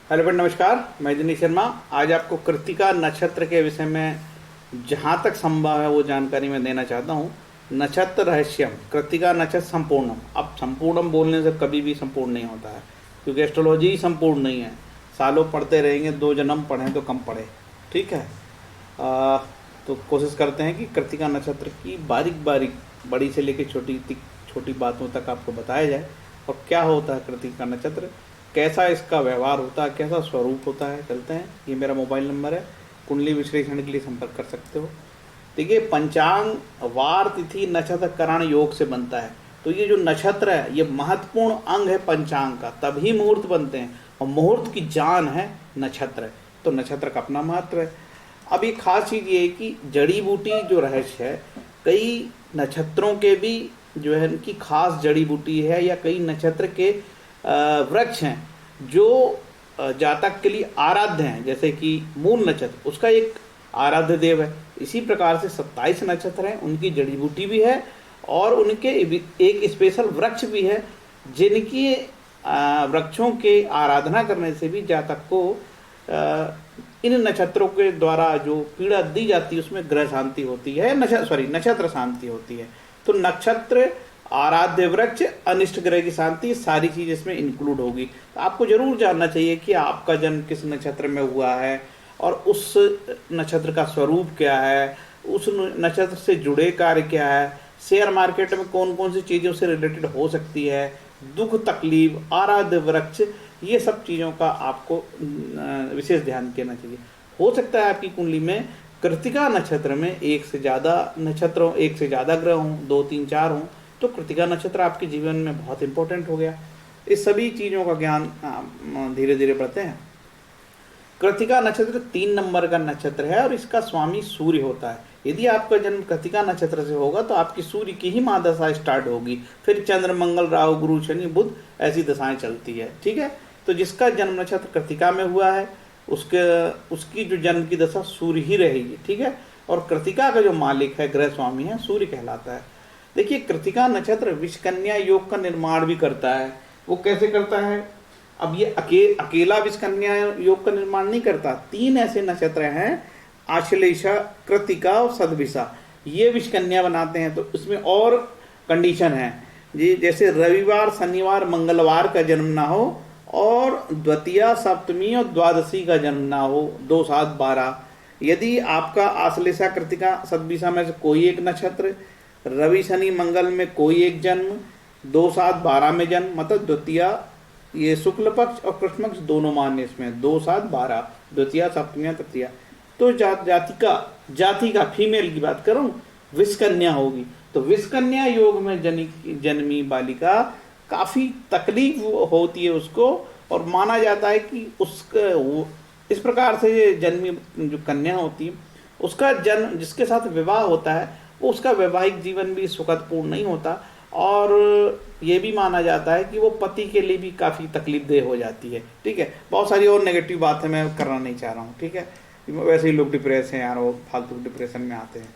Hello friend, नमस्कार। मैं दिनेश शर्मा। आज आपको कृत्तिका नक्षत्र के विषय में जहाँ तक संभव है वो जानकारी मैं देना चाहता हूँ। नक्षत्र रहस्यम, कृत्तिका नक्षत्र संपूर्णम। अब संपूर्णम बोलने से कभी भी संपूर्ण नहीं होता है, क्योंकि एस्ट्रोलॉजी ही संपूर्ण नहीं है। सालों पढ़ते रहेंगे, 2 जन्म पढ़ें तो कम पढ़े। ठीक है। आ, तो कोशिश करते हैं कि कृत्तिका नक्षत्र की बारीक बारीक, बड़ी से लेकर छोटी छोटी बातों तक आपको बताया जाए। और क्या होता है कृत्तिका नक्षत्र, कैसा इसका व्यवहार होता है, कैसा स्वरूप होता है। चलते हैं। ये मेरा मोबाइल नंबर है, कुंडली विश्लेषण के लिए संपर्क कर सकते हो। देखिए, पंचांग वार तिथि नक्षत्र करण योग से बनता है। तो ये जो नक्षत्र है ये महत्वपूर्ण अंग है पंचांग का, तभी मुहूर्त बनते हैं, और मुहूर्त की जान है नक्षत्र। तो नक्षत्र का अपना महत्व है। अब एक खास चीज़ ये है कि जड़ी बूटी जो रहस्य है, कई नक्षत्रों के भी जो है उनकी खास जड़ी बूटी है, या कई नक्षत्र के वृक्ष हैं जो जातक के लिए आराध्य हैं। जैसे कि मूल नक्षत्र, उसका एक आराध्य देव है। इसी प्रकार से 27 नक्षत्र हैं, उनकी जड़ी बूटी भी है, और उनके एक स्पेशल वृक्ष भी है, जिनकी वृक्षों के आराधना करने से भी जातक को इन नक्षत्रों के द्वारा जो पीड़ा दी जाती है उसमें ग्रह शांति होती है, नक्षत्र शांति होती है। तो नक्षत्र, आराध्य वृक्ष, अनिष्ट ग्रह की शांति, सारी चीज इसमें इंक्लूड होगी। तो आपको जरूर जानना चाहिए कि आपका जन्म किस नक्षत्र में हुआ है, और उस नक्षत्र का स्वरूप क्या है, उस नक्षत्र से जुड़े कार्य क्या है, शेयर मार्केट में कौन कौन सी चीज़ों से रिलेटेड हो सकती है, दुख तकलीफ, आराध्य वृक्ष, ये सब चीज़ों का आपको विशेष ध्यान देना चाहिए। हो सकता है आपकी कुंडली में कृत्तिका नक्षत्र में एक से ज़्यादा ग्रह हों, 2 3 4 हों, तो कृत्तिका नक्षत्र आपके जीवन में बहुत इंपॉर्टेंट हो गया। इस सभी चीज़ों का ज्ञान धीरे धीरे बढ़ते हैं। कृत्तिका नक्षत्र 3 नंबर का नक्षत्र है, और इसका स्वामी सूर्य होता है। यदि आपका जन्म कृत्तिका नक्षत्र से होगा तो आपकी सूर्य की ही महादशा स्टार्ट होगी, फिर चंद्र, मंगल, राहु, गुरु, शनि, बुध, ऐसी दशाएं चलती है। ठीक है। तो जिसका जन्म नक्षत्र कृत्तिका में हुआ है उसकी जो जन्म की दशा सूर्य ही रहेगी। ठीक है। और कृत्तिका का जो मालिक है, ग्रह स्वामी है, सूर्य कहलाता है। देखिए, कृत्तिका नक्षत्र विषकन्या योग का निर्माण भी करता है। वो कैसे करता है? अब ये अकेला विषकन्या योग का निर्माण नहीं करता। 3 ऐसे नक्षत्र हैं, आश्लेषा, कृत्तिका और सदभिषा, ये विषकन्या बनाते हैं। तो इसमें और कंडीशन है जी, जैसे रविवार, शनिवार, मंगलवार का जन्म ना हो, और द्वितीया, सप्तमी और द्वादशी का जन्म ना हो, 2 7 12। यदि आपका आश्लेषा, कृत्तिका, सदभिषा में से कोई एक नक्षत्र, रवि, शनि, मंगल में कोई एक जन्म, 2 7 12 में जन्म, मतलब द्वितीया, ये शुक्ल पक्ष और कृष्ण पक्ष दोनों मान्य इसमें, 2 7 12, द्वितीया, सप्तमी, तृतीया। तो जाति का फीमेल की बात करूं, विषकन्या होगी। तो विषकन्या योग में जन्मी बालिका काफी तकलीफ होती है उसको, और माना जाता है कि उसका इस प्रकार से जन्मी जो कन्या होती है, उसका जन्म, जिसके साथ विवाह होता है, वो उसका वैवाहिक जीवन भी सुखदपूर्ण नहीं होता, और ये भी माना जाता है कि वो पति के लिए भी काफ़ी तकलीफदेह हो जाती है। ठीक है। बहुत सारी और नेगेटिव बातें मैं करना नहीं चाह रहा हूँ। ठीक है। वैसे ही लोग डिप्रेस हैं यार, वो फालतू डिप्रेशन में आते हैं।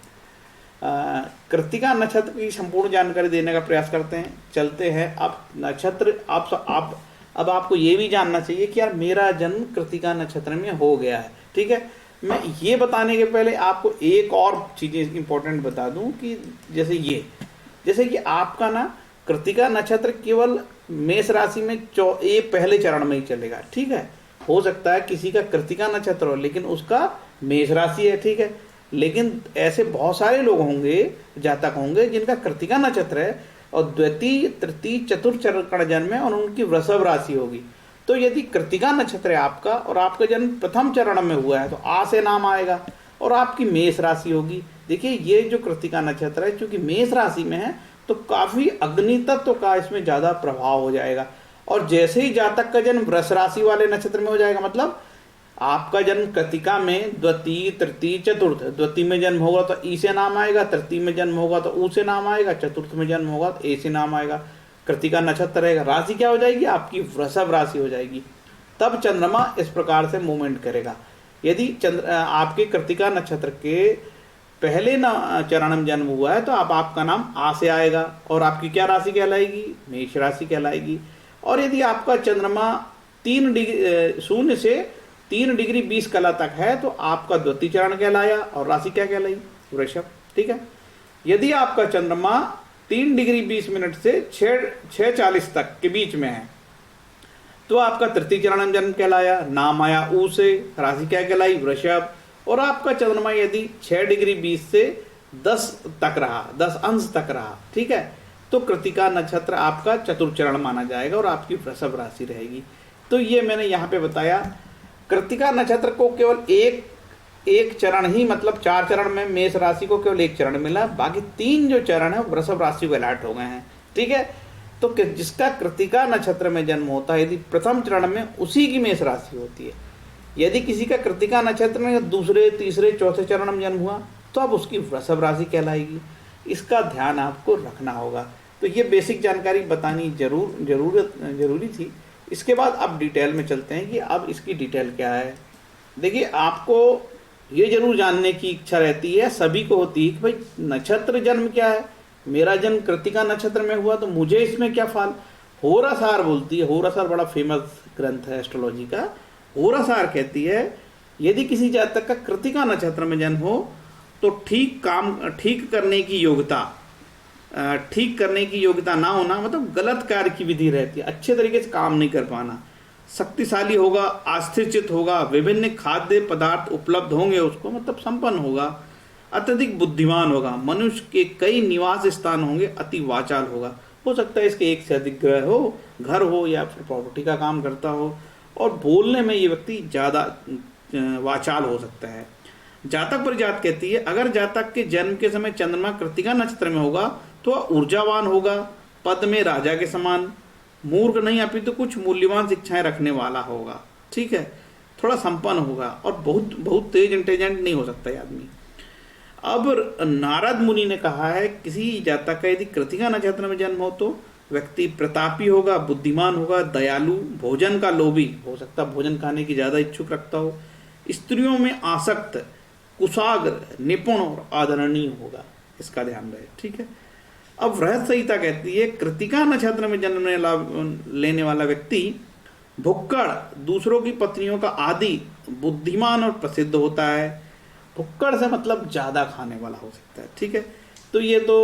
कृत्तिका नक्षत्र की संपूर्ण जानकारी देने का प्रयास करते हैं। चलते हैं अब नक्षत्र। अब आपको ये भी जानना चाहिए कि यार मेरा जन्म कृत्तिका नक्षत्र में हो गया है। ठीक है। मैं ये बताने के पहले आपको एक और चीज़ें इंपॉर्टेंट बता दूं कि जैसे कि आपका ना कृत्तिका नक्षत्र केवल मेष राशि में पहले चरण में ही चलेगा। ठीक है। हो सकता है किसी का कृत्तिका नक्षत्र हो लेकिन उसका मेष राशि है। ठीक है। लेकिन ऐसे बहुत सारे लोग होंगे, जातक होंगे, जिनका कृत्तिका नक्षत्र है और द्वितीय, तृतीय, चतुर्थ चरण जन्म है, और उनकी वृषभ राशि होगी। तो यदि कृत्तिका नक्षत्र है आपका और आपका जन्म प्रथम चरण में हुआ है तो आ से नाम आएगा, और आपकी मेष राशि होगी। देखिए, ये जो कृत्तिका नक्षत्र है, चूंकि मेष राशि में है तो काफी अग्नि तत्व का इसमें ज्यादा प्रभाव हो जाएगा। और जैसे ही जातक का जन्म वृष राशि वाले नक्षत्र में हो जाएगा, मतलब आपका जन्म कृत्तिका में द्वितीय, तृतीय, चतुर्थ, द्वितीय में जन्म होगा तो ई से नाम आएगा, तृतीय में जन्म होगा तो ऊ से नाम आएगा, चतुर्थ में जन्म होगा तो ए से नाम आएगा। कृत्तिका नक्षत्र रहेगा, राशि क्या हो जाएगी आपकी? वृषभ राशि हो जाएगी। तब चंद्रमा इस प्रकार से मूवमेंट करेगा। यदि आपके कृत्तिका नक्षत्र के पहले चरण में जन्म हुआ है तो आपका नाम आ से आएगा, और आपकी क्या राशि कहलाएगी? मेष राशि कहलाएगी। और यदि आपका चंद्रमा शून्य से 3 डिग्री 20 कला तक है तो आपका द्वितीय चरण कहलाया और राशि क्या कहलाई? वृषभ। ठीक है। यदि आपका चंद्रमा 3 डिग्री 20 मिनट से 6:40 तक के बीच में है तो आपका तृतीय चरण जन्म कहलाया। नाम आया ऊ से, राशि क्या कहलाई? वृषभ। और आपका चंद्रमा यदि 6 डिग्री 20 से 10 तक रहा, 10 अंश तक रहा, ठीक है, तो कृतिका नक्षत्र आपका चतुर्थ चरण माना जाएगा और आपकी वृषभ राशि रहेगी। तो ये मैंने यहाँ पे बताया। कृतिका नक्षत्र को केवल एक चरण ही, मतलब 4 चरण में मेष राशि को केवल 1 चरण मिला, बाकी 3 जो चरण है वृषभ राशि को अलॉट हो गए हैं। ठीक है। तो जिसका कृतिका नक्षत्र में जन्म होता है, यदि प्रथम चरण में उसी की मेष राशि होती है। यदि किसी का कृतिका नक्षत्र में दूसरे, तीसरे, चौथे चरण में जन्म हुआ तो अब उसकी वृषभ राशि कहलाएगी। इसका ध्यान आपको रखना होगा। तो ये बेसिक जानकारी बतानी जरूरी थी। इसके बाद अब डिटेल में चलते हैं कि अब इसकी डिटेल क्या है। देखिए, आपको ये जरूर जानने की इच्छा रहती है, सभी को होती है, कि भाई नक्षत्र जन्म क्या है। मेरा जन्म कृतिका नक्षत्र में हुआ तो मुझे इसमें क्या फल। होरासार बोलती है, होरासार बड़ा फेमस ग्रंथ है एस्ट्रोलॉजी का। होरासार कहती है यदि किसी जातक का कृतिका नक्षत्र में जन्म हो तो ठीक करने की योग्यता ना होना, मतलब गलत कार्य की विधि रहती है, अच्छे तरीके से काम नहीं कर पाना, शक्तिशाली होगा, आस्थिरचित होगा, विभिन्न खाद्य पदार्थ उपलब्ध होंगे उसको, मतलब संपन्न होगा, अत्यधिक बुद्धिमान होगा, मनुष्य के कई निवास स्थान होंगे, अति वाचाल होगा। हो सकता है इसके एक से अधिक ग्रह हो, घर हो या फिर प्रॉपर्टी का काम करता हो, और बोलने में ये व्यक्ति ज़्यादा वाचाल हो सकता है। जातक परिजात कहती है अगर जातक के जन्म के समय चंद्रमा कृतिका नक्षत्र में होगा तो वह ऊर्जावान होगा, पद में राजा के समान, मूर्ख नहीं अपितु कुछ मूल्यवान शिक्षाएं रखने वाला होगा। ठीक है। थोड़ा संपन्न होगा और बहुत तेज इंटेलिजेंट नहीं हो सकता ये आदमी। अब नारद मुनि ने कहा है किसी जातक का यदि कृतिका नक्षत्र में जन्म हो तो व्यक्ति प्रतापी होगा, बुद्धिमान होगा, दयालु, भोजन का लोभी हो सकता, भोजन खाने की ज्यादा इच्छुक रखता हो, स्त्रियों में आसक्त, कुशाग्र, निपुण और आदरणीय होगा। इसका ध्यान रहे। ठीक है। अब वृहत संहिता कहती है कृतिका नक्षत्र में जन्म लेने वाला व्यक्ति भुक्कड़, दूसरों की पत्नियों का आदि, बुद्धिमान और प्रसिद्ध होता है। भुक्कड़ से मतलब ज्यादा खाने वाला हो सकता है। ठीक है। तो ये तो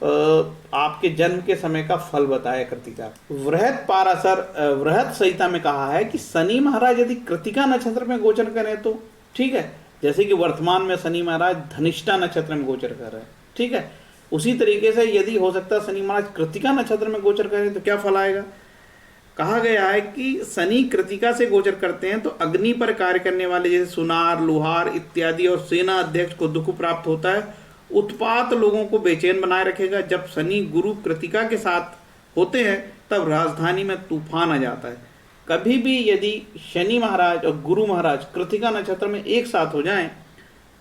आपके जन्म के समय का फल बताया कृतिका। वृहत संहिता में कहा है कि शनि महाराज यदि कृतिका नक्षत्र में गोचर करें तो, ठीक है, जैसे कि वर्तमान में शनि महाराज धनिष्ठा नक्षत्र में गोचर कर रहे हैं। ठीक है। उसी तरीके से यदि हो सकता है शनि महाराज कृतिका नक्षत्र में गोचर करें तो क्या फल आएगा। कहा गया है कि शनि कृतिका से गोचर करते हैं तो अग्नि पर कार्य करने वाले जैसे सुनार, लोहार इत्यादि और सेना अध्यक्ष को दुख प्राप्त होता है। उत्पात लोगों को बेचैन बनाए रखेगा। जब शनि गुरु कृतिका के साथ होते हैं तब राजधानी में तूफान आ जाता है। कभी भी यदि शनि महाराज और गुरु महाराज कृतिका नक्षत्र में एक साथ हो जाएं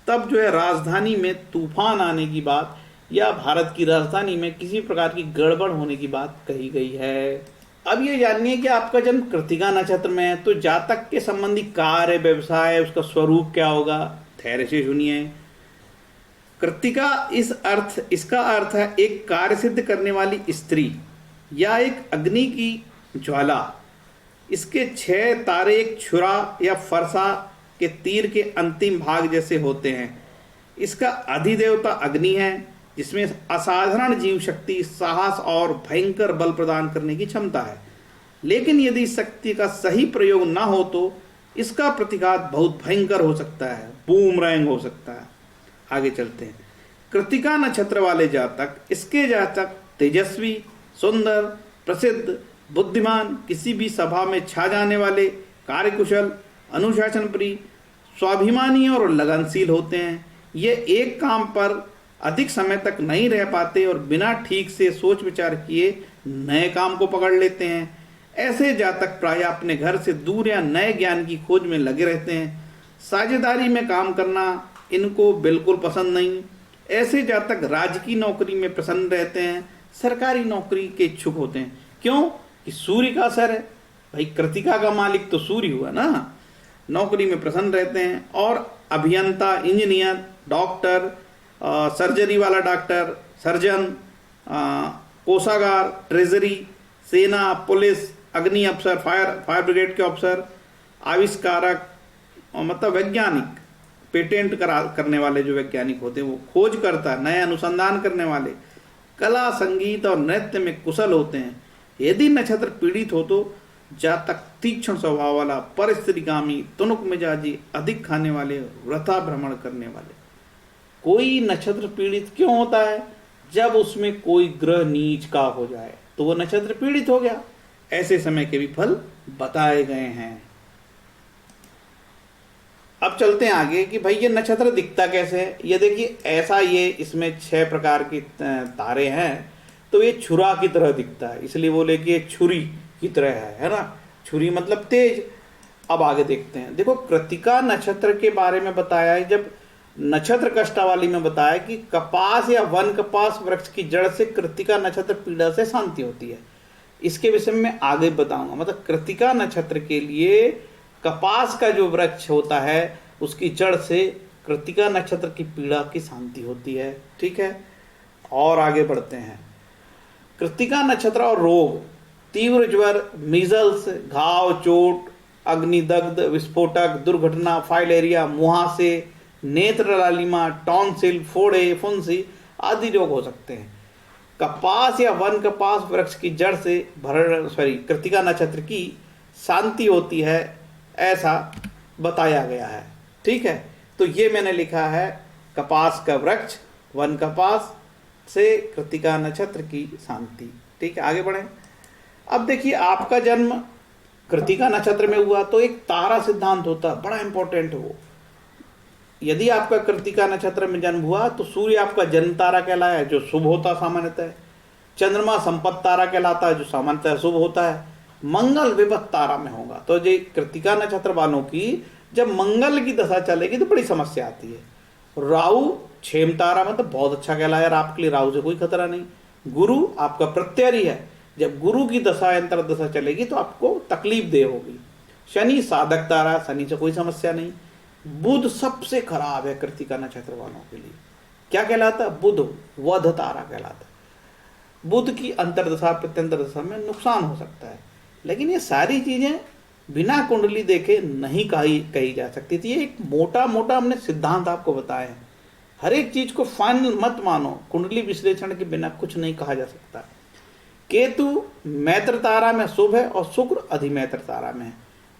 तब जो है राजधानी में तूफान आने की बात या भारत की राजधानी में किसी प्रकार की गड़बड़ होने की बात कही गई है। अब ये जानिए कि आपका जन्म कृतिका नक्षत्र में है तो जातक के संबंधी कार्य, व्यवसाय, उसका स्वरूप क्या होगा। धैर्य से सुनिए। कृतिका इसका अर्थ है एक कार्य सिद्ध करने वाली स्त्री या एक अग्नि की ज्वाला। इसके 6 तारे एक छुरा या फरसा के तीर के अंतिम भाग जैसे होते हैं। इसका अधिदेवता अग्नि है जिसमें असाधारण जीव शक्ति, साहस और भयंकर बल प्रदान करने की क्षमता है। लेकिन यदि शक्ति का सही प्रयोग ना हो तो इसका प्रतिघात बहुत भयंकर हो सकता है, बूमरैंग हो सकता है। आगे चलते हैं। कृतिका नक्षत्र वाले जातक तेजस्वी, सुंदर, प्रसिद्ध, बुद्धिमान, किसी भी सभा में छा जाने वाले, कार्यकुशल, अनुशासन प्रिय, स्वाभिमानी और लगनशील होते हैं। ये एक काम पर अधिक समय तक नहीं रह पाते और बिना ठीक से सोच विचार किए नए काम को पकड़ लेते हैं। ऐसे जातक प्रायः अपने घर से दूर या नए ज्ञान की खोज में लगे रहते हैं। साझेदारी में काम करना इनको बिल्कुल पसंद नहीं। ऐसे जातक राजकीय नौकरी में प्रसन्न रहते हैं, सरकारी नौकरी के इच्छुक होते हैं। क्यों कि सूर्य का असर है भाई, कृतिका का मालिक तो सूर्य हुआ ना। नौकरी में प्रसन्न रहते हैं और अभियंता, इंजीनियर, डॉक्टर, सर्जरी वाला डॉक्टर, सर्जन, कोषागार, ट्रेजरी, सेना, पुलिस, अग्नि अफसर, फायर ब्रिगेड के अफसर, आविष्कारक और मतलब वैज्ञानिक, पेटेंट करने वाले जो वैज्ञानिक होते हैं वो, खोजकर्ता, नए अनुसंधान करने वाले, कला संगीत और नृत्य में कुशल होते हैं। यदि नक्षत्र पीड़ित हो तो जातक तीक्ष्ण स्वभाव वाला, परिस्थितिगामी, तुनुक मिजाजी, अधिक खाने वाले, वृथा भ्रमण करने वाले। कोई नक्षत्र पीड़ित क्यों होता है? जब उसमें कोई ग्रह नीच का हो जाए तो वो नक्षत्र पीड़ित हो गया। ऐसे समय के भी फल बताए गए हैं। अब चलते हैं आगे कि भाई ये नक्षत्र दिखता कैसे है। ये देखिए ऐसा, ये इसमें 6 प्रकार के तारे हैं, तो ये छुरा की तरह दिखता है, इसलिए बोले कि ये छुरी की तरह है ना, छुरी मतलब तेज। अब आगे देखते हैं। देखो कृत्तिका नक्षत्र के बारे में बताया है, जब नक्षत्र कष्टावली में बताया कि कपास या वन कपास वृक्ष की जड़ से कृत्तिका नक्षत्र पीड़ा से शांति होती है। इसके विषय में आगे बताऊंगा। मतलब कृत्तिका नक्षत्र के लिए कपास का जो वृक्ष होता है उसकी जड़ से कृत्तिका नक्षत्र की पीड़ा की शांति होती है। ठीक है, और आगे बढ़ते हैं। कृत्तिका नक्षत्र और रोग, तीव्र ज्वर, मीजल्स, घाव, चोट, अग्निदग्ध, विस्फोटक, दुर्घटना, फाइलेरिया, मुहासे, नेत्र लालिमा, टॉन्सिल, फोड़े, फुंसी आदि रोग हो सकते हैं। कपास या वन कपास वृक्ष की जड़ से कृत्तिका नक्षत्र की शांति होती है, ऐसा बताया गया है। ठीक है, तो ये मैंने लिखा है कपास का वृक्ष, वन कपास से कृत्तिका नक्षत्र की शांति। ठीक है, आगे बढ़ें। अब देखिए आपका जन्म कृत्तिका नक्षत्र में हुआ तो एक तारा सिद्धांत होता, बड़ा इंपॉर्टेंट है वो। यदि आपका कृत्तिका नक्षत्र में जन्म हुआ तो सूर्य आपका जन्म तारा कहलाया है, जो शुभ होता सामान्यतः। चंद्रमा संपत्ति तारा कहलाता है, जो सामान्यतः शुभ होता है। मंगल विपत्त तारा में होगा, तो ये कृत्तिका नक्षत्र वालों की जब मंगल की दशा चलेगी तो बड़ी समस्या आती है। राहु क्षेम तारा मतलब बहुत अच्छा कहलाया, आपके लिए राहु से कोई खतरा नहीं। गुरु आपका प्रत्यय है, जब गुरु की दशा अंतर दशा चलेगी तो आपको तकलीफ दे होगी। शनि साधक तारा, शनि से कोई समस्या नहीं। बुध सबसे खराब है कृत्तिका नक्षत्र वालों के लिए, क्या कहलाता है? बुध वध तारा कहलाता है। बुध की अंतरदशा प्रत्यंतर दशा में नुकसान हो सकता है, लेकिन ये सारी चीजें बिना कुंडली देखे नहीं कही जा सकती थी। ये एक मोटा मोटा हमने सिद्धांत आपको बताए हैं। हर एक चीज को फाइनल मत मानो, कुंडली विश्लेषण के बिना कुछ नहीं कहा जा सकता। केतु मैत्र तारा में शुभ है और शुक्र अधिमैत्र तारा में है।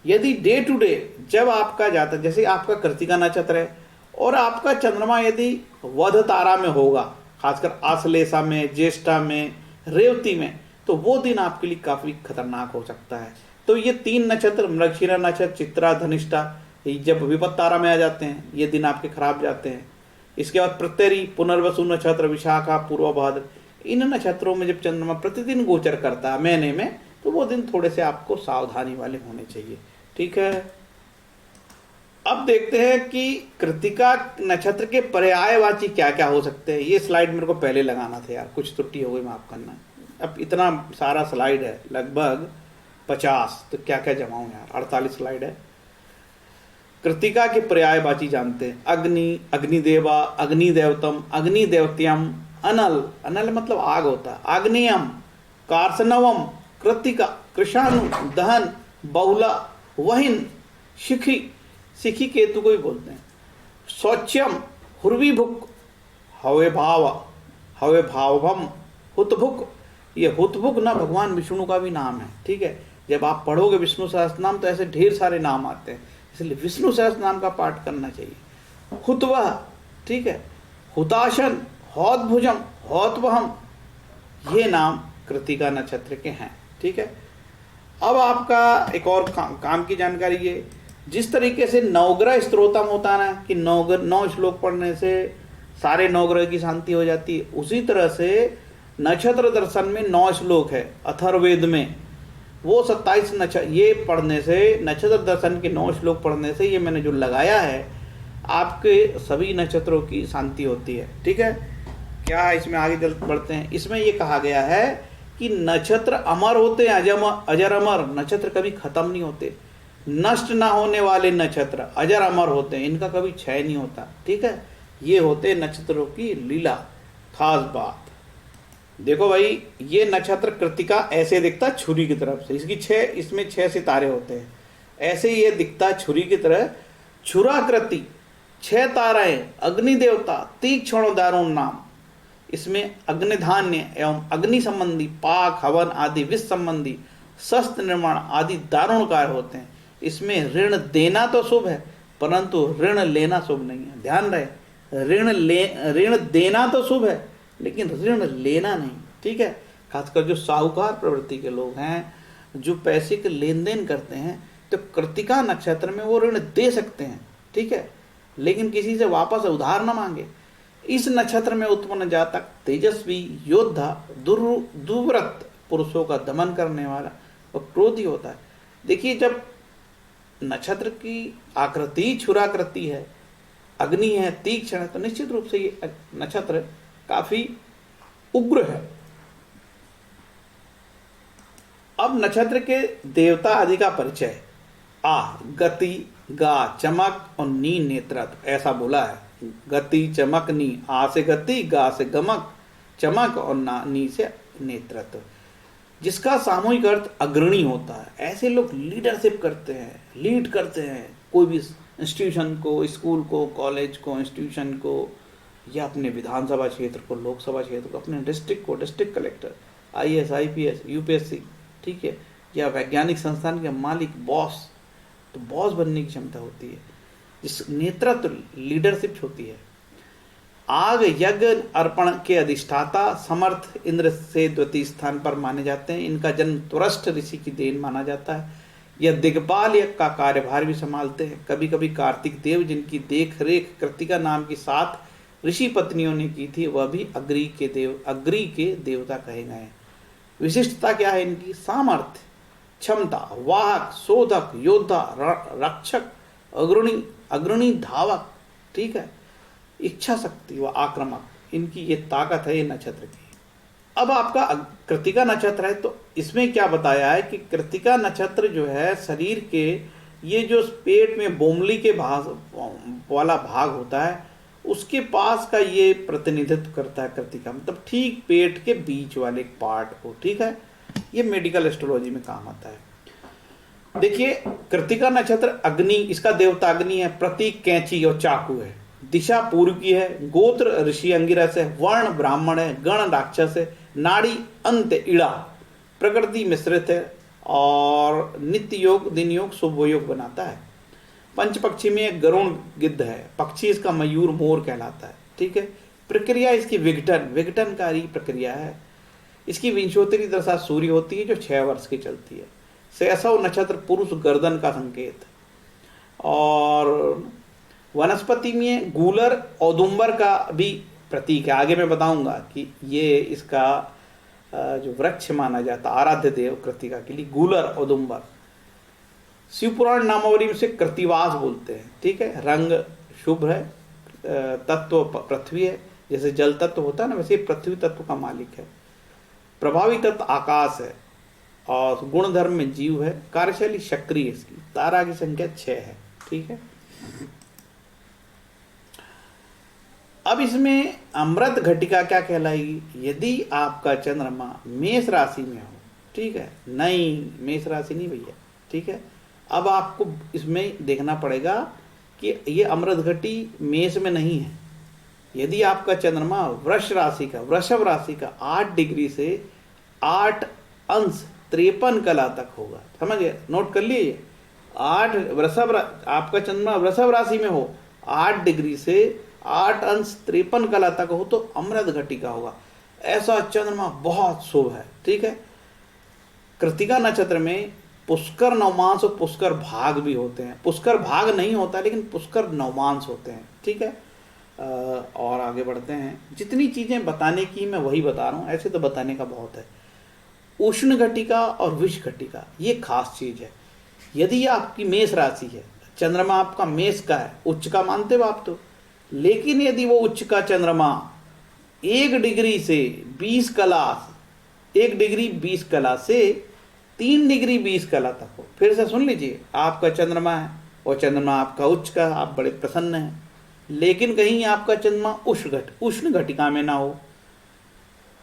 यदि डे टू डे जब आपका जाता, जैसे आपका कृत्तिका नक्षत्र है और आपका चंद्रमा यदि वध तारा में होगा, खासकर आश्लेषा में, ज्येष्ठा में, रेवती में, तो वो दिन आपके लिए काफी खतरनाक हो सकता है। तो ये 3 नक्षत्र, मृगशिरा नक्षत्र, चित्रा, धनिष्ठा, जब विपत्त तारा में आ जाते हैं ये दिन आपके खराब जाते हैं। इसके बाद प्रत्यरी, पुनर्वसु नक्षत्र, विशाखा, पूर्व भाद्र, इन नक्षत्रों में जब चंद्रमा प्रतिदिन गोचर करता है महीने में, तो वो दिन थोड़े से आपको सावधानी वाले होने चाहिए। ठीक है, अब देखते हैं कि कृत्तिका नक्षत्र के पर्यायवाची क्या क्या हो सकते हैं। ये स्लाइड मेरे को पहले लगाना था यार, कुछ त्रुटि हो गई, माफ करना। अब इतना सारा स्लाइड है, लगभग 50, तो क्या क्या जमाऊं यार, 48 स्लाइड है। कृत्तिका के पर्यायवाची जानते हैं। अग्नि, अग्निदेवा, अग्निदेवतम, अग्निदेवत्यम, अनल, अनल मतलब आग होता है, आग्नेयम, कार्सनवम, कृत्तिका, कृषाणु, दहन, बहुला, वहिन, शिखी, शिखी केतु को भी बोलते हैं, शौच्यम, हुर्वीभुक, हवे भाव, हवे भावभम, हुतभुक। ये हुतभुक ना भगवान विष्णु का भी नाम है। ठीक है, जब आप पढ़ोगे विष्णु सहस्त्र नाम तो ऐसे ढेर सारे नाम आते हैं, इसलिए विष्णु सहस्त्र नाम का पाठ करना चाहिए। हुतवह, ठीक है, हुताशन, हौतभुजम, हौतवहम, ये नाम कृत्तिका नक्षत्र के हैं। ठीक है, अब आपका एक और काम की जानकारी ये, जिस तरीके से नवग्रह स्तोत्रम होता है ना कि 9 श्लोक पढ़ने से सारे 9 ग्रह की शांति हो जाती है, उसी तरह से नक्षत्र दर्शन में 9 श्लोक है अथर्ववेद में, वो 27 नक्षत्र, ये पढ़ने से, नक्षत्र दर्शन के 9 श्लोक पढ़ने से, ये मैंने जो लगाया है, आपके सभी नक्षत्रों की शांति होती है। ठीक है, क्या है इसमें, आगे जल्द बढ़ते हैं। इसमें ये कहा गया है कि नक्षत्र अमर होते हैं, अजर अमर, नक्षत्र कभी खत्म नहीं होते। नष्ट ना होने वाले नक्षत्र अजर अमर होते हैं, इनका कभी क्षय नहीं होता। ठीक है, ये होते नक्षत्रों की लीला, खास बात। देखो भाई, ये नक्षत्र कृत्तिका ऐसे दिखता है छुरी की तरफ से, इसकी छह, इसमें 6 सितारे होते हैं, ऐसे ये दिखता है छुरी की तरह। छुराकृति, 6 ताराएं, अग्नि देवता, तीक्ष्ण दारुण नाम। इसमें अग्निधान्य एवं अग्नि संबंधी पाक हवन आदि विष संबंधी शस्त्र निर्माण आदि दारुण कार्य होते हैं। इसमें ऋण देना तो शुभ है, परंतु ऋण लेना शुभ नहीं है। ध्यान रहे, ऋण देना तो शुभ है, लेकिन ऋण लेना नहीं। ठीक है, खासकर जो साहूकार प्रवृत्ति के लोग हैं, जो पैसे के लेन देन करते हैं, तो कृत्तिका नक्षत्र में वो ऋण दे सकते हैं। ठीक है, लेकिन किसी से वापस उधार न मांगे। इस नक्षत्र में उत्पन्न जातक तेजस्वी योद्धा, दुर्व्रत पुरुषों का दमन करने वाला और क्रोधी होता है। देखिए, जब नक्षत्र की आकृति छुराकृति है, अग्नि है, तीक्ष्ण है, तो निश्चित रूप से ये नक्षत्र काफी उग्र है। अब नक्षत्र के देवता आदि का परिचय। आ गति, गा चमक और नी नेत्रत्व, ऐसा बोला है। गति, चमक, नी। आ से गति, गा से गमक, चमक और नी से नेतृत्व, जिसका सामूहिक अर्थ अग्रणी होता है। ऐसे लोग लीडरशिप करते हैं, लीड करते हैं कोई भी इंस्टीट्यूशन को, स्कूल को, कॉलेज को, इंस्टीट्यूशन को, या अपने विधानसभा क्षेत्र को, लोकसभा क्षेत्र को, अपने डिस्ट्रिक्ट को, district collector, IAS, IPS, UPSC, ठीक है, या वैज्ञानिक संस्थान के मालिक, बॉस। तो बॉस बनने की क्षमता होती है, जिस नेतृत्व, लीडरशिप होती है। आग यज्ञ अर्पण के अधिष्ठाता समर्थ इंद्र से द्वितीय स्थान पर माने जाते हैं। इनका जन्म तुरष्ट ऋषि की देन माना जाता है। यह दिग्पाल यज्ञ का कार्यभार भी संभालते हैं। कभी कभी कार्तिक देव, जिनकी देख रेख कृत्तिका नाम की 7 ऋषि पत्नियों ने की थी, वह भी अग्नि के देवता कहे गए हैं। विशिष्टता क्या है इनकी? सामर्थ्य, क्षमता, वाहक, शोधक, योद्धा, रक्षक, अग्रणी, धावक, ठीक है, इच्छा शक्ति व आक्रामक, इनकी ये ताकत है ये नक्षत्र की। अब आपका कृत्तिका नक्षत्र है, तो इसमें क्या बताया है कि कृत्तिका नक्षत्र जो है, शरीर के ये जो पेट में बोमली के वाला भाग होता है, उसके पास का ये प्रतिनिधित्व करता है कृत्तिका, मतलब ठीक पेट के बीच वाले पार्ट को। ठीक है, ये मेडिकल एस्ट्रोलॉजी में काम आता है। देखिए, कृत्तिका नक्षत्र अग्नि, इसका देवता अग्नि है, प्रतीक कैंची और चाकू है, दिशा पूर्व की है, गोत्र ऋषि अंगिरस है, वर्ण ब्राह्मण है, गण राक्षस है, नाड़ी अंत इड़ा, प्रकृति मिश्रित है, और नित्य योग, दिन योग, शुभ योग बनाता है। पंच पक्षी में गरुण गिद्ध है, पक्षी इसका मयूर मोर कहलाता है। ठीक है, प्रक्रिया इसकी विघटनकारी प्रक्रिया है। इसकी विंशोत्तरी दशा सूर्य होती है, जो 6 वर्ष की चलती है। शैशव नक्षत्र पुरुष गर्दन का संकेत। और वनस्पति में गूलर औदुंबर का भी प्रतीक है। आगे मैं बताऊंगा कि ये इसका जो वृक्ष माना जाता, आराध्य देव कृत्तिका के लिए गूलर औदुंबर। शिवपुराण नामावली में से कृत्तिवास बोलते हैं। ठीक है, रंग शुभ है, तत्व पृथ्वी है, जैसे जल तत्व होता है ना, वैसे पृथ्वी तत्व का मालिक है। प्रभावी तत्व आकाश है, और गुणधर्म में जीव है। कार्यशैली सक्रिय, इसकी तारा की संख्या 6 है। ठीक है, अब इसमें अमृत घटिका क्या कहलाएगी? यदि आपका चंद्रमा मेष राशि में हो, ठीक है, नहीं मेष राशि नहीं भैया, ठीक है, अब आपको इसमें देखना पड़ेगा कि ये अमृत घटी मेष में नहीं है। यदि आपका चंद्रमा वृषभ राशि का 8 डिग्री से 8 अंश 53 कला तक होगा, समझिए, नोट कर लीजिए। 8 आपका चंद्रमा वृषभ राशि में हो, 8 डिग्री से 8 अंश 53 कला तक हो, तो अमृत घटिका होगा। ऐसा चंद्रमा बहुत शुभ है। ठीक है, कृत्तिका नक्षत्र में पुष्कर नवमांश और पुष्कर भाग भी होते हैं। पुष्कर भाग नहीं होता, लेकिन पुष्कर नवमांश होते हैं। ठीक है, और आगे बढ़ते हैं। जितनी चीजें बताने की मैं वही बता रहा हूँ, ऐसे तो बताने का बहुत है। उष्ण घटिका और विष घटिका ये खास चीज है। यदि आपकी मेष राशि है, चंद्रमा आपका मेष का है, उच्च का मानते हो आप तो, लेकिन यदि वो उच्च का चंद्रमा 1 डिग्री से 20 कला, 1 डिग्री 20 कला से 3 डिग्री 20 कला तक हो, फिर से सुन लीजिए, आपका चंद्रमा है और चंद्रमा आपका उच्च का, आप बड़े प्रसन्न हैं, लेकिन कहीं आपका चंद्रमा उष्ण घटिका में ना हो,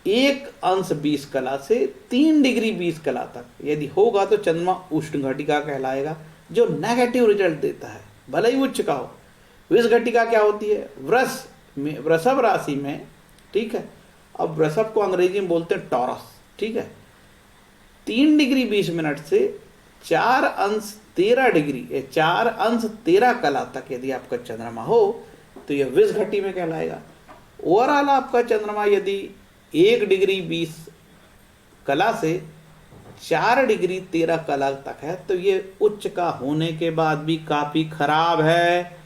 1 अंश 20 कला से 3 डिग्री 20 कला तक यदि होगा तो चंद्रमा उष्ण घटिका कहलाएगा, जो नेगेटिव रिजल्ट देता है भले ही उच्च का हो। विष घटिका क्या होती है? वृषभ राशि में, ठीक है, अब वृषभ को अंग्रेजी में बोलते हैं टॉरस, ठीक है, 3 डिग्री 20 मिनट से 4 अंश 13 डिग्री 4 अंश 13 कला तक यदि आपका चंद्रमा हो तो यह विष घटी में कहलाएगा। ओवरऑल आपका चंद्रमा यदि 1 डिग्री 20 कला से 4 डिग्री 13 कला तक है तो ये उच्च का होने के बाद भी काफी खराब है।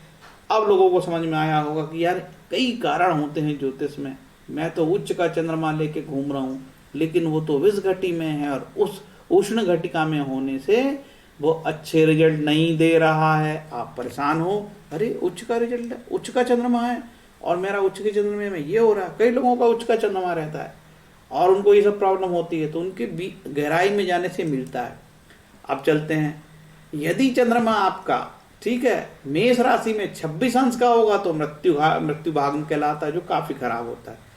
अब लोगों को समझ में आया होगा कि यार कई कारण होते हैं ज्योतिष में, मैं तो उच्च का चंद्रमा लेके घूम रहा हूँ लेकिन वो तो विष घटी में है और उस उष्ण घटिका में होने से वो अच्छे रिजल्ट नहीं दे रहा है। आप परेशान हो, अरे उच्च का रिजल्ट है, उच्च का चंद्रमा है और मेरा उच्च के चंद्रमा में ये हो रहा है। कई लोगों का उच्च का चंद्रमा रहता है और उनको ये सब प्रॉब्लम होती है, तो उनकी गहराई में जाने से मिलता है। अब चलते हैं, यदि चंद्रमा आपका, ठीक है, मेष राशि में 26 अंश का होगा तो मृत्यु भाग में कहलाता है, जो काफी खराब होता है।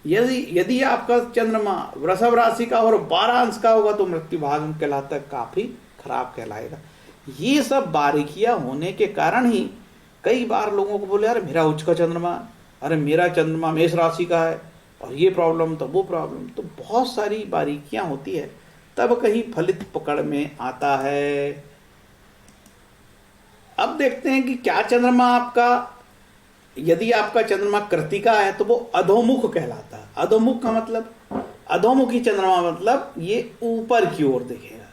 यदि आपका चंद्रमा वृषभ राशि का और 12 अंश का होगा तो मृत्यु भाग में कहलाता है, काफी खराब कहलाएगा। ये सब बारीकियां होने के कारण ही कई बार लोगों को बोले यार मेरा उच्च का चंद्रमा, अरे मेरा चंद्रमा मेष राशि का है और ये प्रॉब्लम तो वो प्रॉब्लम, तो बहुत सारी बारीकियां होती है, तब कहीं फलित पकड़ में आता है। अब देखते हैं कि क्या चंद्रमा आपका, यदि आपका चंद्रमा कृतिका है तो वो अधोमुख कहलाता है। अधोमुख का मतलब, अधोमुखी चंद्रमा मतलब ये ऊपर की ओर देखेगा,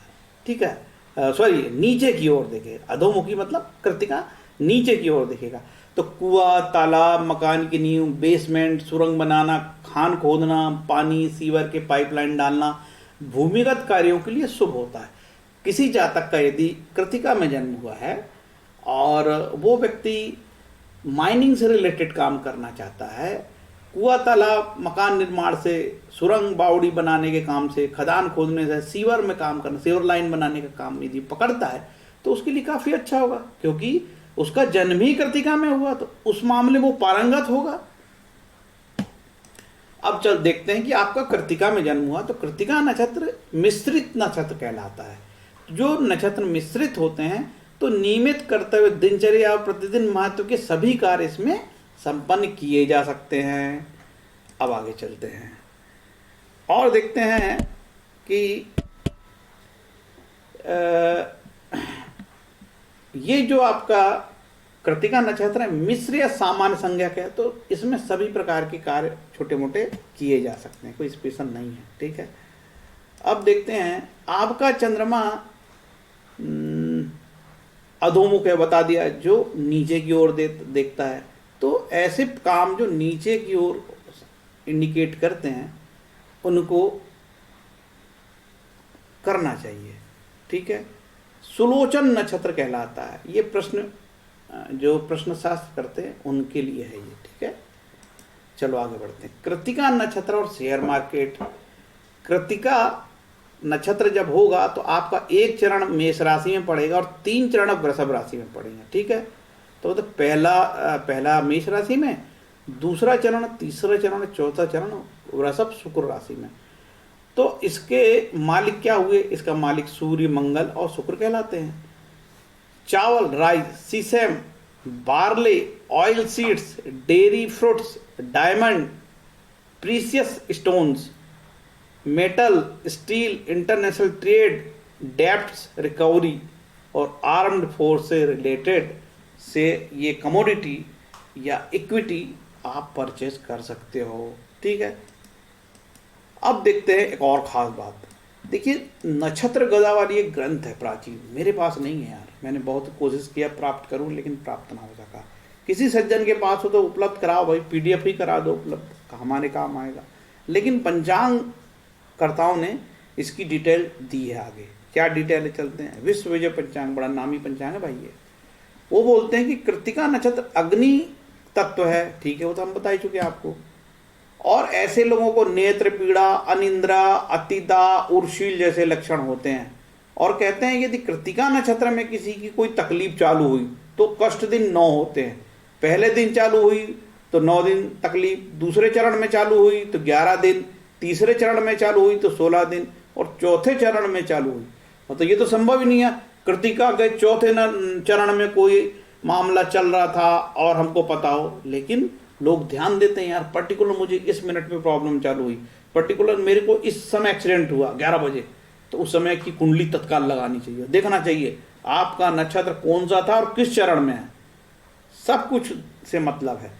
ठीक है, सॉरी नीचे की ओर देखेगा। अधोमुखी मतलब कृतिका नीचे की ओर देखेगा। तो कुआं, तालाब, मकान की नींव, बेसमेंट, सुरंग बनाना, खान खोदना, पानी सीवर के पाइपलाइन डालना, भूमिगत कार्यों के लिए शुभ होता है। किसी जातक का यदि कृतिका में जन्म हुआ है और वो व्यक्ति माइनिंग से रिलेटेड काम करना चाहता है, कुआं, तालाब, मकान निर्माण से, सुरंग बावड़ी बनाने के काम से, खदान खोदने से, सीवर में काम करना, सीवर लाइन बनाने का काम यदि पकड़ता है तो उसके लिए काफी अच्छा होगा, क्योंकि उसका जन्म ही कृतिका में हुआ तो उस मामले में वो पारंगत होगा। अब चल देखते हैं कि आपका कृतिका में जन्म हुआ तो कृतिका नक्षत्र मिश्रित नक्षत्र कहलाता है। जो नक्षत्र मिश्रित होते हैं तो नियमित कर्तव्य, दिनचर्या और प्रतिदिन महत्व के सभी कार्य इसमें संपन्न किए जा सकते हैं। अब आगे चलते हैं और देखते हैं कि ये जो आपका कृतिका नक्षत्र है मिश्र या सामान्य संज्ञक है, तो इसमें सभी प्रकार के कार्य छोटे मोटे किए जा सकते हैं, कोई स्पेशल नहीं है, ठीक है। अब देखते हैं आपका चंद्रमा अधोमुख है, बता दिया, जो नीचे की ओर देखता है। तो ऐसे काम जो नीचे की ओर इंडिकेट करते हैं उनको करना चाहिए, ठीक है। सुलोचन नक्षत्र कहलाता है। ये प्रश्न जो प्रश्न शास्त्र करते हैं उनके लिए है ये, ठीक है। चलो आगे बढ़ते हैं। कृतिका नक्षत्र और शेयर मार्केट। कृतिका नक्षत्र जब होगा तो आपका एक चरण मेष राशि में पड़ेगा और 3 चरण वृषभ राशि में पड़ेंगे, ठीक है। तो पहला मेष राशि में, दूसरा चरण, तीसरा चरण, चौथा चरण वृषभ शुक्र राशि में। तो इसके मालिक क्या हुए? इसका मालिक सूर्य, मंगल और शुक्र कहलाते हैं। चावल, rice, sesame, barley, oil seeds, dairy fruits, diamond, precious stones, metal, steel, international trade, debts recovery और आर्म्ड फोर्स से रिलेटेड से ये कमोडिटी या इक्विटी आप परचेज कर सकते हो, ठीक है। अब देखते हैं एक और खास बात। देखिए, नक्षत्र गदा वाली एक ग्रंथ है प्राचीन, मेरे पास नहीं है यार, मैंने बहुत कोशिश किया प्राप्त करूं लेकिन प्राप्त ना हो सका। किसी सज्जन के पास हो तो उपलब्ध कराओ भाई, PDF ही करा दो, उपलब्ध हमारे काम आएगा। लेकिन पंचांग कर्ताओं ने इसकी डिटेल दी है आगे। क्या डिटेल है, चलते हैं। विश्व विजय पंचांग, बड़ा नामी पंचांग है भाई ये। वो बोलते हैं कि कृतिका नक्षत्र अग्नि तत्व है, ठीक है, वो तो हम बता ही चुके आपको। और ऐसे लोगों को नेत्र पीड़ा, अनिंद्रा, अतिदा, उर्शील जैसे लक्षण होते हैं। और कहते हैं यदि कृतिका नक्षत्र में किसी की कोई तकलीफ चालू हुई तो कष्ट दिन 9 होते हैं। पहले दिन चालू हुई तो 9 दिन तकलीफ, दूसरे चरण में चालू हुई तो 11 दिन, तीसरे चरण में चालू हुई तो 16 दिन, और चौथे चरण में चालू हुई। मतलब ये तो संभव ही नहीं है, कृतिका के चौथे चरण में कोई मामला चल रहा था और हमको पता हो। लेकिन लोग ध्यान देते हैं, यार पर्टिकुलर मुझे इस मिनट में प्रॉब्लम चालू हुई, पर्टिकुलर मेरे को इस समय एक्सीडेंट हुआ 11 बजे, तो उस समय की कुंडली तत्काल लगानी चाहिए, देखना चाहिए आपका नक्षत्र कौन सा था और किस चरण में है, सब कुछ से मतलब है।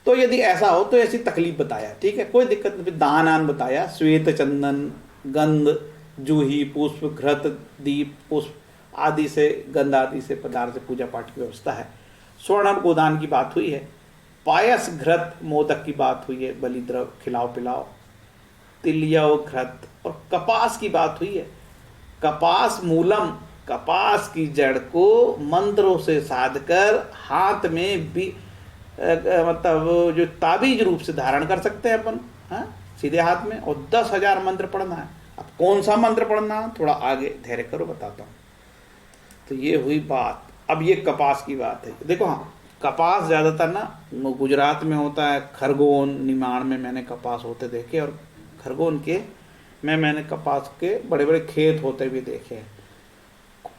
तो यदि ऐसा हो तो ऐसी तकलीफ बताया, ठीक है, कोई दिक्कत नहीं। दान आन बताया, श्वेत चंदन, गंध, जूही, पुष्प, घृत, दीप, पुष्प आदि से, गंध आदि से पदार्थ से पूजा पाठ की व्यवस्था है। स्वर्ण गोदान की बात हुई है, पायस, घृत, मोदक की बात हुई है, बलिद्रव खिलाओ पिलाओ, तिलियो, घृत, और कपास की बात हुई है। कपास मूलम, कपास की जड़ को मंत्रों से साध कर हाथ में भी मतलब जो ताबीज रूप से धारण कर सकते हैं अपन, हाँ, सीधे हाथ में, और 10,000 मंत्र पढ़ना है। अब कौन सा मंत्र पढ़ना है थोड़ा आगे धैर्य करो बताता हूँ। तो ये हुई बात। अब ये कपास की बात है। देखो हाँ, कपास ज़्यादातर ना गुजरात में होता है, खरगोन, निमाड़ में मैंने कपास होते देखे, और खरगोन के मैंने कपास के बड़े बड़े खेत होते भी देखे हैं।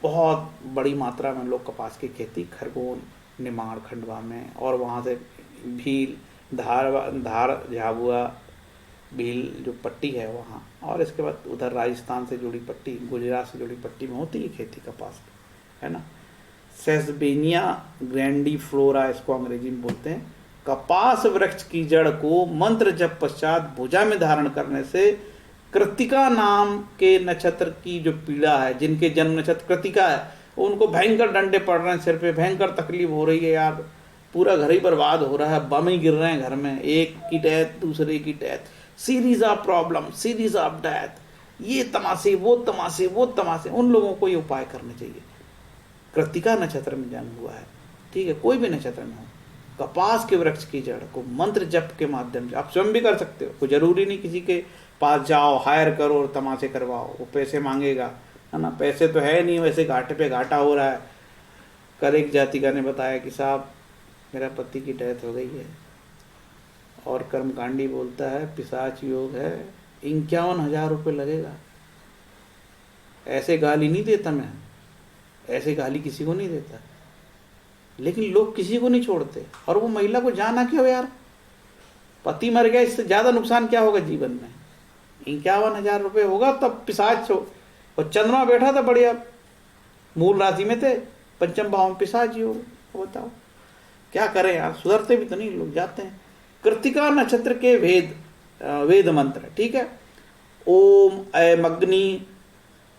बहुत बड़ी मात्रा में लोग कपास की खेती खरगोन, निमाड़, खंडवा में, और वहाँ से भील, धार झाबुआ, भील जो पट्टी है वहाँ, और इसके बाद उधर राजस्थान से जुड़ी पट्टी, गुजरात से जुड़ी पट्टी में होती है खेती कपास की, है ना। सेसबेनिया ग्रैंडीफ्लोरा इसको अंग्रेजी में बोलते हैं। कपास वृक्ष की जड़ को मंत्र जप पश्चात भुजा में धारण करने से कृतिका नाम के नक्षत्र की जो पीड़ा है, जिनके जन्म नक्षत्र कृतिका है, उनको भयंकर डंडे पड़ रहे हैं, सिर पे भयंकर तकलीफ हो रही है, यार पूरा घर ही बर्बाद हो रहा है, बम ही गिर रहे हैं घर में, एक की डेथ दूसरे की death, series of problem, series of death, ये तमाशे वो तमाशे वो तमाशे, उन लोगों को ये उपाय करने चाहिए। कृतिका नक्षत्र में जन्म हुआ है, ठीक है, कोई भी नक्षत्र में हो, कपास के वृक्ष की जड़ को मंत्र जप के माध्यम से आप स्वयं भी कर सकते हो। कोई जरूरी नहीं किसी के पास जाओ, हायर करो और तमाशे करवाओ, वो पैसे मांगेगा, है ना। पैसे तो है नहीं, वैसे घाटे पे घाटा हो रहा है। कल एक जातिका ने बताया कि साहब मेरा पति की डेथ हो गई है, और कर्मकांडी बोलता है पिशाच योग है, 51,000 रुपये लगेगा। ऐसे गाली नहीं देता मैं, ऐसे गाली किसी को नहीं देता, लेकिन लोग किसी को नहीं छोड़ते। और वो महिला को जाना क्यों यार, पति मर गया, इससे ज्यादा नुकसान क्या होगा जीवन में। 51,000 रुपये होगा तब पिशाच हो, और चंद्रमा बैठा था बढ़िया, मूल राशि में थे, पंचम भाव में पिशाच ही होगा। बताओ क्या करें यार, सुधरते भी तो नहीं, लोग जाते हैं। कृतिका नक्षत्र के वेद मंत्र, ठीक है। ओम ऐम अग्नि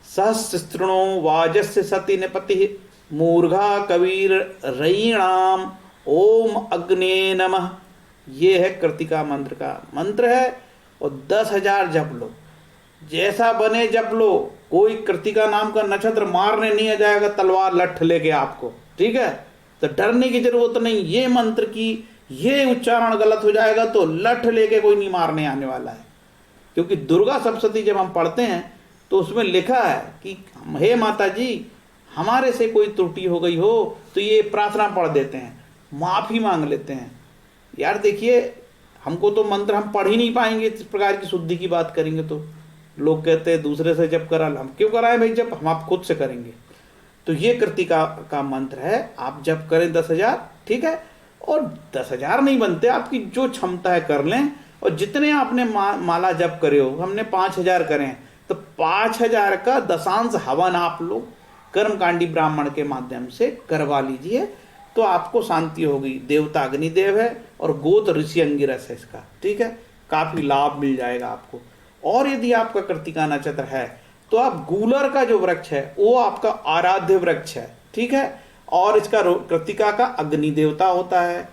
सहस्रस्तृणो वाजस्य सति नपति मूर्घा कबीर रयीणाम ओम अग्ने नमः, ये है कृतिका मंत्र का मंत्र है। और 10,000 जप लो, जैसा बने जप लो। कोई कृतिका नाम का नक्षत्र मारने नहीं आ जाएगा तलवार लठ लेके आपको, ठीक है, तो डरने की जरूरत नहीं। ये मंत्र की ये उच्चारण गलत हो जाएगा तो लठ लेके कोई नहीं मारने आने वाला है। क्योंकि दुर्गा सप्तशती जब हम पढ़ते हैं तो उसमें लिखा है कि हे माता जी, हमारे से कोई त्रुटि हो गई हो तो ये प्रार्थना पढ़ देते हैं, माफी मांग लेते हैं। यार देखिए, हमको तो मंत्र हम पढ़ ही नहीं पाएंगे, इस प्रकार की शुद्धि की बात करेंगे तो। लोग कहते हैं दूसरे से जप करा, हम क्यों कराएं भाई जप, हम आप खुद से करेंगे। तो ये कृतिका का मंत्र है, आप जप करें 10,000, ठीक है। और 10,000 नहीं बनते, आपकी जो क्षमता है कर लें। और जितने आपने माला जप करे हो, हमने 5,000 करें तो 5,000 का दशांश हवन आप लोग कर्मकांडी ब्राह्मण के माध्यम से करवा लीजिए, तो आपको शांति होगी। देवता अग्निदेव है और गोत्र ऋषि अंगिरस है इसका, ठीक है, काफी लाभ मिल जाएगा आपको। और यदि आपका कृतिका नक्षत्र है तो आप गूलर का जो वृक्ष है वो आपका आराध्य वृक्ष है, ठीक है। और इसका कृतिका का अग्नि देवता होता है,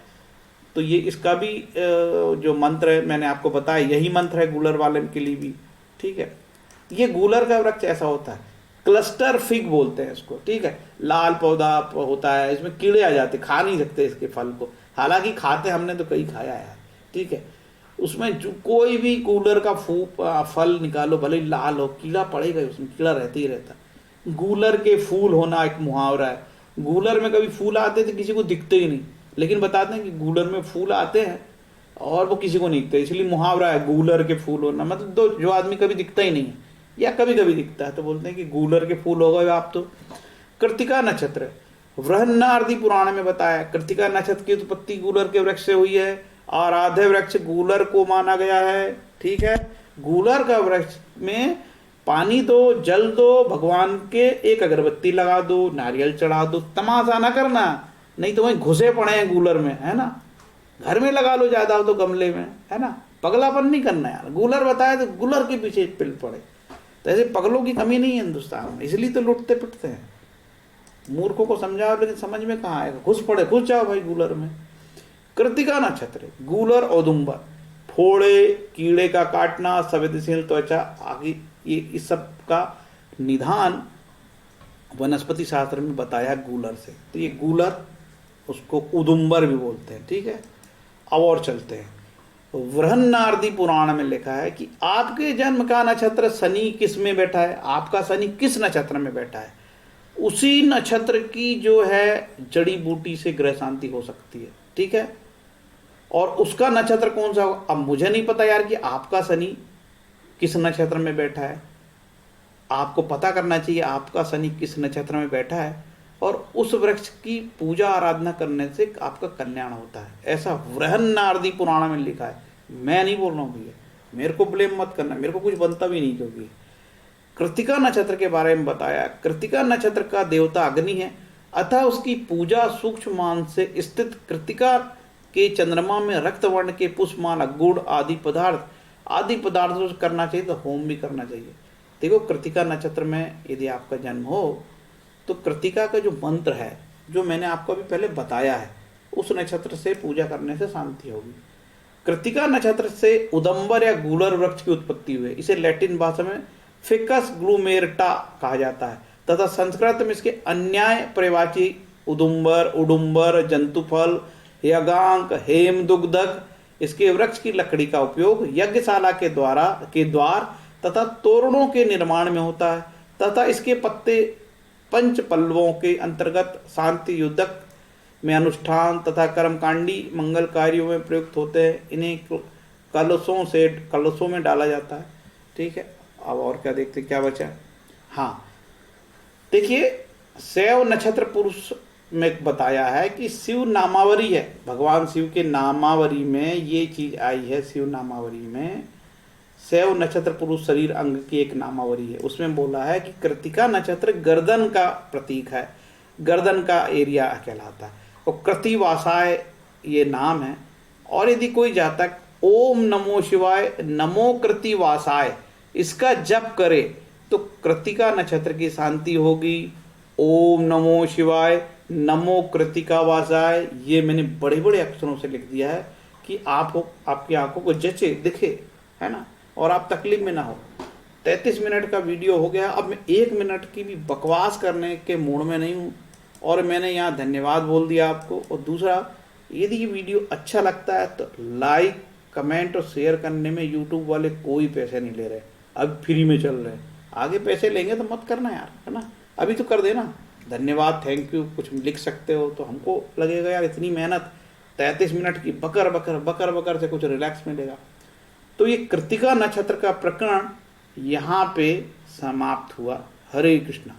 तो ये इसका भी जो मंत्र है मैंने आपको बताया, यही मंत्र है गूलर वाले के लिए भी, ठीक है। ये गूलर का वृक्ष ऐसा होता है, क्लस्टर फिग बोलते हैं इसको, ठीक है। लाल पौधा होता है, इसमें कीड़े आ जाते, खा नहीं सकते इसके फल को, हालांकि खाते हमने तो कई खाया है, ठीक है। उसमें जो कोई भी गूलर का फल निकालो, भले लाल हो, कीड़ा पड़ेगा, उसमें कीड़ा रहते ही रहता। गूलर के फूल होना एक मुहावरा है। गूलर में कभी फूल आते थे किसी को दिखते ही नहीं, लेकिन बताते हैं कि गूलर में फूल आते हैं और वो किसी को नहीं दिखता, इसलिए मुहावरा है गूलर के फूल होना, मतलब दो जो आदमी कभी दिखता ही नहीं है या कभी कभी दिखता है तो बोलते हैं कि गूलर के फूल हो गए आप तो। कृत्तिका नक्षत्र बृहन्नारदी पुराण में बताया कृत्तिका नक्षत्र की उत्पत्ति गूलर के वृक्ष से हुई है। आराध्य वृक्ष गूलर को माना गया है। ठीक है, गूलर का वृक्ष में पानी दो, जल दो, भगवान के एक अगरबत्ती लगा दो, नारियल चढ़ा दो, तमाशा ना करना, नहीं तो वहीं घुसे पड़े हैं गूलर में, है ना। घर में लगा लो ज्यादा हो तो गमले में, है ना। पगलापन नहीं करना यार, गूलर बताया तो गूलर के पीछे पिल पड़े। तो ऐसे पगलों की कमी नहीं है हिंदुस्तान में, इसलिए तो लुटते पिटते हैं। मूर्खों को समझाओ लेकिन समझ में कहाँ आएगा, घुस जाओ भाई गूलर में। कृत्तिका नक्षत्र गूलर औदुंबर, फोड़े, कीड़े का काटना, संवेदनशील त्वचा आदि, ये इस सब का निदान वनस्पति शास्त्र में बताया गूलर से। तो ये गूलर, उसको उदुम्बर भी बोलते हैं। ठीक है, अब और चलते हैं। बृहन्नारदी पुराण में लिखा है कि आपके जन्म का नक्षत्र शनि किस में बैठा है, आपका शनि किस नक्षत्र में बैठा है, उसी नक्षत्र की जो है जड़ी बूटी से ग्रह शांति हो सकती है। ठीक है, और उसका नक्षत्र कौन सा होगा। अब मुझे नहीं पता यार कि आपका शनि किस नक्षत्र में बैठा है, आपको पता करना चाहिए आपका शनि किस नक्षत्र में बैठा है, और उस वृक्ष की पूजा आराधना करने से आपका कल्याण होता है। ऐसा बृहन्नारदी पुराण में लिखा है, मैं नहीं बोल रहा हूँ भैया, मेरे को ब्लेम मत करना, मेरे को कुछ बनता भी नहीं। क्योंकि कृत्तिका नक्षत्र के बारे में बताया, कृत्तिका नक्षत्र का देवता अग्नि है, अतः उसकी पूजा सूक्ष्म मान से स्थित कृत्तिका के चंद्रमा में रक्त वर्ण के पुष्पमाला, गुड़ आदि पदार्थों से करना चाहिए, तो होम भी करना चाहिए। देखो, कृत्तिका नक्षत्र में यदि आपका जन्म हो तो कृत्तिका का जो मंत्र है, जो मैंने आपको अभी पहले बताया है, उस नक्षत्र से पूजा करने से शांति होगी। कृत्तिका नक्षत्र से उदंबर या गूलर वृक्ष की उत्पत्ति हुई, इसे लैटिन भाषा में फिकस ग्लूमेरटा कहा जाता है, तथा संस्कृत में इसके अन्याय प्रवाची उदुम्बर, उडुम्बर, जंतुफल, यगांक, हेमदुग्धक, इसके वृक्ष की लकड़ी का उपयोग यज्ञशाला के द्वार तथा तोरणों के निर्माण में होता है, तथा इसके पत्ते पंच पल्लवों के अंतर्गत शांति युद्धक में अनुष्ठान तथा कर्मकांडी मंगल कार्यों में प्रयुक्त होते हैं। इन्हें कलशों में डाला जाता है। ठीक है, अब और क्या देखते, क्या बचा। हाँ, देखिए, शैव नक्षत्र पुरुष में बताया है कि शिव नामावरी है, भगवान शिव के नामावरी में ये चीज आई है। शिव नामावरी में शैव नक्षत्र पुरुष शरीर अंग की एक नामावरी है, उसमें बोला है कि कृत्तिका नक्षत्र गर्दन का प्रतीक है, गर्दन का एरिया कहलाता है, और कृतिवासाय ये नाम है। और यदि कोई जातक ओम नमो शिवाय नमो कृतिवासाय इसका जप करे तो कृत्तिका नक्षत्र की शांति होगी। ओम नमो शिवाय नमो कृत्तिका वासाय, ये मैंने बड़े बड़े अक्षरों से लिख दिया है कि आपकी आंखों को जचे दिखे, है ना, और आप तकलीफ में ना हो। 33 मिनट का वीडियो हो गया, अब मैं 1 मिनट की भी बकवास करने के मूड में नहीं हूँ, और मैंने यहाँ धन्यवाद बोल दिया आपको। और दूसरा, यदि ये वीडियो अच्छा लगता है तो लाइक, कमेंट और शेयर करने में यूट्यूब वाले कोई पैसे नहीं ले रहे, अब फ्री में चल रहे हैं। आगे पैसे लेंगे तो मत करना यार, है ना, अभी तो कर देना। धन्यवाद, थैंक यू कुछ लिख सकते हो तो हमको लगेगा यार इतनी मेहनत, 33 मिनट की बकर बकर से कुछ रिलैक्स मिलेगा। तो ये कृत्तिका नक्षत्र का प्रकरण यहाँ पे समाप्त हुआ। हरे कृष्णा।